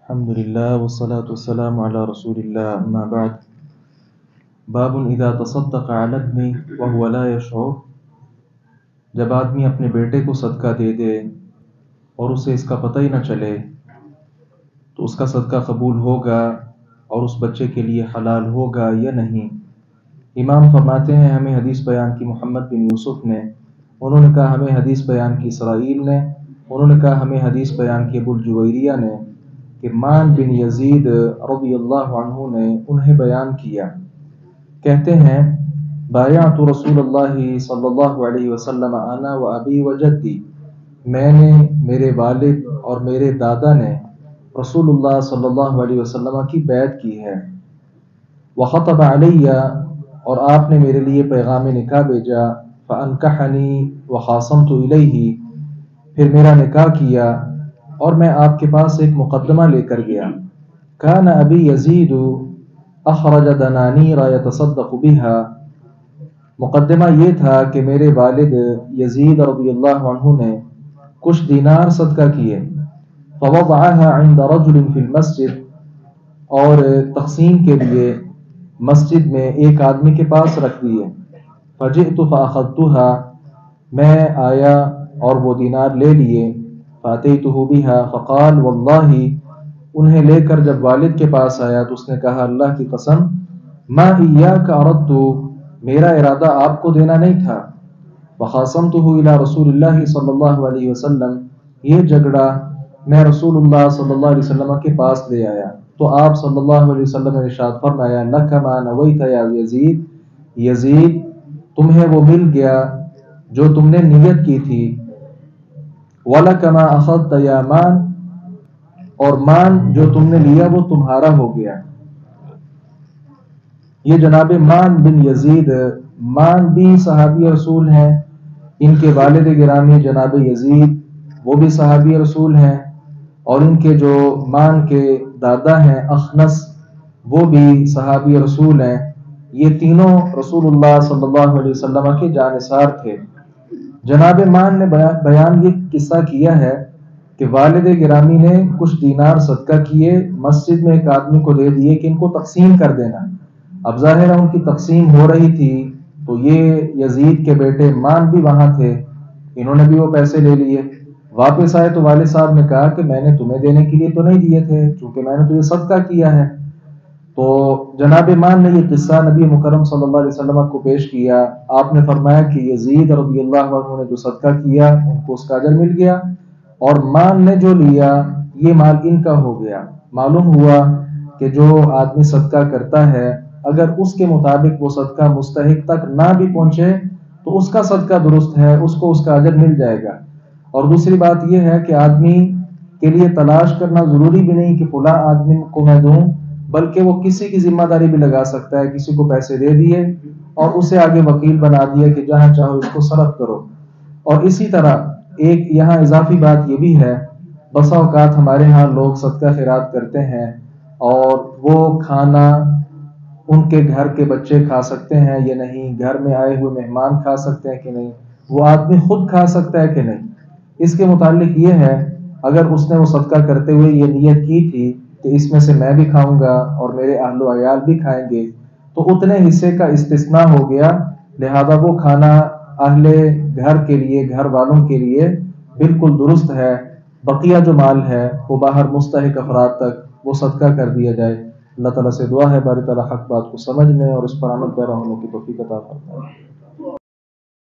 الحمد لله والصلاة والسلام على رسول الله أما بعد باب إذا تصدق على ابن وهو لا يشعر جب آدمی اپنے بیٹے کو صدقہ دے دے اور اسے اس کا پتہ ہی نہ چلے تو اس کا صدقہ قبول ہوگا اور اس بچے کے لیے حلال ہوگا یا نہیں۔ امام فرماتے ہیں ہمیں حدیث بیان کی محمد بن یوسف نے، انہوں نے کہا ہمیں حدیث بیان کی اسرائیل نے، انہوں نے کہا ہمیں حدیث بیان کی ابو الجویریہ نے کہ مان بن یزید رضی اللہ عنہ نے انہیں بیان کیا، کہتے ہیں بایعت رسول اللہ صلی اللہ علیہ وسلم انا و ابی و جدی، میں نے، میرے والد اور میرے دادا نے رسول اللہ صلی اللہ علیہ وسلم کی بیعت کی ہے۔ وخطب علی، اور آپ نے میرے لیے پیغام نکاح بھیجا، فانکحنی وخاصمت الیہ، پھر میرا نکاح کیا اور میں آپ کے پاس ایک مقدمہ لے کر گیا۔ کان ابی یزید اخرج دنانیر یتصدق بها، مقدمہ یہ تھا کہ میرے والد یزید رضی اللہ عنہ نے کچھ دینار صدقہ کیے، فوضعها عند رجل فی المسجد، اور تقسیم کے لیے مسجد میں ایک آدمی کے پاس رکھ دیے۔ فجئت فاخذتها، میں آیا اور وہ دینار لے لیے۔ فاتیتہ بها فقال واللہ، انہیں لے کر جب والد کے پاس آیا تو اس نے کہا اللہ کی قسم، ما ایاک اردت، میرا ارادہ آپ کو دینا نہیں تھا۔ وخاصمتہ الی رسول اللہ صلی اللہ علیہ وسلم، یہ جھگڑا میں رسول اللہ صلی اللہ علیہ وسلم کے پاس لے آیا تو آپ صلی اللہ علیہ وسلم نے ارشاد فرمایا لک ما نویت یا یزید، یزید تمہیں وہ مل گیا جو تم نے نیت کی تھی۔ وَلَكَ مَا أَخَذْتَ يَا مان، اور مان جو تم نے لیا وہ تمہارا ہو گیا۔ یہ جناب مان بن یزید، مان بھی صحابی رسول ہیں، ان کے والد گرامی جناب یزید وہ بھی صحابی رسول ہیں، اور ان کے جو مان کے دادا ہیں اخنس وہ بھی صحابی رسول ہیں۔ یہ تینوں رسول اللہ صلی اللہ علیہ وسلم کے جانثار تھے۔ جناب مان نے بیان یہ قصہ کیا ہے کہ والد گرامی نے کچھ دینار صدقہ کیے، مسجد میں ایک آدمی کو دے دیے کہ ان کو تقسیم کر دینا۔ اب ظاہر ہے ان کی تقسیم ہو رہی تھی تو یہ یزید کے بیٹے مان بھی وہاں تھے، انہوں نے بھی وہ پیسے لے لیے۔ واپس آئے تو والد صاحب نے کہا کہ میں نے تمہیں دینے کے لیے تو نہیں دیے تھے کیونکہ میں نے تو یہ صدقہ کیا ہے۔ تو جناب مان نے یہ قصہ نبی مکرم صلی اللہ علیہ وسلم کو پیش کیا۔ آپ نے فرمایا کہ یزید رضی اللہ عنہ نے جو صدقہ کیا ان کو اس کا اجر مل گیا، اور مان نے جو لیا یہ مال ان کا ہو گیا۔ معلوم ہوا کہ جو آدمی صدقہ کرتا ہے اگر اس کے مطابق وہ صدقہ مستحق تک نہ بھی پہنچے تو اس کا صدقہ درست ہے، اس کو اس کا اجر مل جائے گا۔ اور دوسری بات یہ ہے کہ آدمی کے لیے تلاش کرنا ضروری بھی نہیں کہ فلاں آدمی کو میں دوں، بلکہ وہ کسی کی ذمہ داری بھی لگا سکتا ہے، کسی کو پیسے دے دیے اور اسے آگے وکیل بنا دیا کہ جہاں چاہو اس کو صرف کرو۔ اور اسی طرح ایک یہاں اضافی بات یہ بھی ہے، بسا اوقات ہمارے ہاں لوگ صدقہ خیرات کرتے ہیں اور وہ کھانا ان کے گھر کے بچے کھا سکتے ہیں یا نہیں، گھر میں آئے ہوئے مہمان کھا سکتے ہیں کہ نہیں، وہ آدمی خود کھا سکتا ہے کہ نہیں۔ اس کے متعلق یہ ہے اگر اس نے وہ صدقہ کرتے ہوئے یہ نیت کی تھی کہ اس میں سے میں بھی کھاؤں گا اور میرے اہل و عیال بھی کھائیں گے تو اتنے حصے کا استثناء ہو گیا، لہذا وہ کھانا اہل گھر کے لیے، گھر والوں کے لیے بالکل درست ہے۔ بقیہ جو مال ہے وہ باہر مستحق افراد تک وہ صدقہ کر دیا جائے۔ اللہ تعالیٰ سے دعا ہے باری تعالیٰ حق بات کو سمجھنے اور اس پر عمل پیرا ہونے کی توفیق عطا فرمائے۔